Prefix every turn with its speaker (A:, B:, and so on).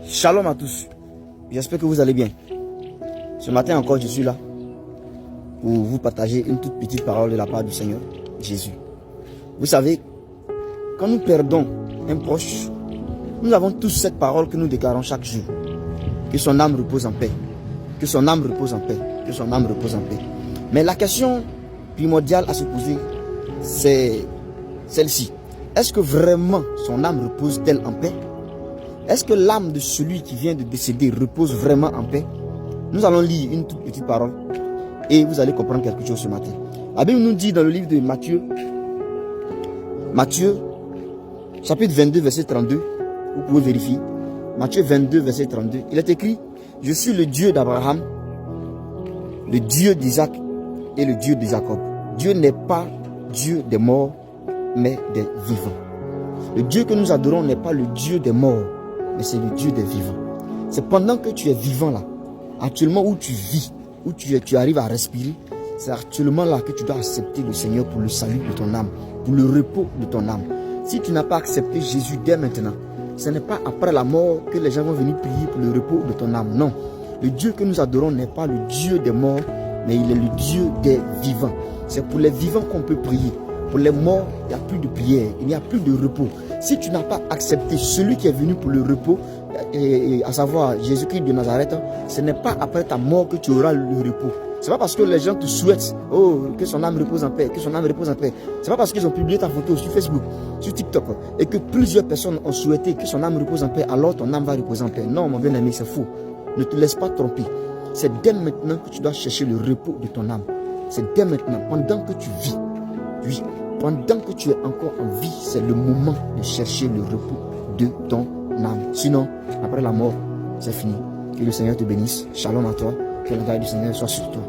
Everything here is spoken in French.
A: Shalom à tous. J'espère que vous allez bien. Ce matin encore, je suis là pour vous partager une toute petite parole de la part du Seigneur Jésus. Vous savez, quand nous perdons un proche, nous avons tous cette parole que nous déclarons chaque jour. Que son âme repose en paix. Que son âme repose en paix. Que son âme repose en paix. Mais la question primordiale à se poser, c'est celle-ci. Est-ce que vraiment son âme repose-t-elle en paix? Est-ce que l'âme de celui qui vient de décéder repose vraiment en paix? Nous allons lire une toute petite parole et vous allez comprendre quelque chose ce matin. La Bible nous dit dans le livre de Matthieu, chapitre 22, verset 32, vous pouvez vérifier. Matthieu 22, verset 32, il est écrit: je suis le Dieu d'Abraham, le Dieu d'Isaac et le Dieu de Jacob. Dieu n'est pas Dieu des morts, mais des vivants. Le Dieu que nous adorons n'est pas le Dieu des morts, mais c'est le Dieu des vivants. C'est pendant que tu es vivant là, actuellement où tu vis, où tu arrives à respirer, c'est actuellement là que tu dois accepter le Seigneur pour le salut de ton âme, pour le repos de ton âme. Si tu n'as pas accepté Jésus dès maintenant, ce n'est pas après la mort que les gens vont venir prier pour le repos de ton âme. Non, le Dieu que nous adorons n'est pas le Dieu des morts, mais il est le Dieu des vivants. C'est pour les vivants qu'on peut prier. Pour les morts, il n'y a plus de prière, il n'y a plus de repos. Si tu n'as pas accepté celui qui est venu pour le repos, à savoir Jésus-Christ de Nazareth, ce n'est pas après ta mort que tu auras le repos. Ce n'est pas parce que les gens te souhaitent que son âme repose en paix, que son âme repose en paix. Ce n'est pas parce qu'ils ont publié ta photo sur Facebook, sur TikTok, et que plusieurs personnes ont souhaité que son âme repose en paix, alors ton âme va reposer en paix. Non, mon bien-aimé, c'est faux. Ne te laisse pas tromper. C'est dès maintenant que tu dois chercher le repos de ton âme. C'est dès maintenant, pendant que tu vis. Oui, pendant que tu es encore en vie, c'est le moment de chercher le repos de ton âme. Sinon, après la mort, c'est fini. Que le Seigneur te bénisse. Shalom à toi. Que la grâce du Seigneur soit sur toi.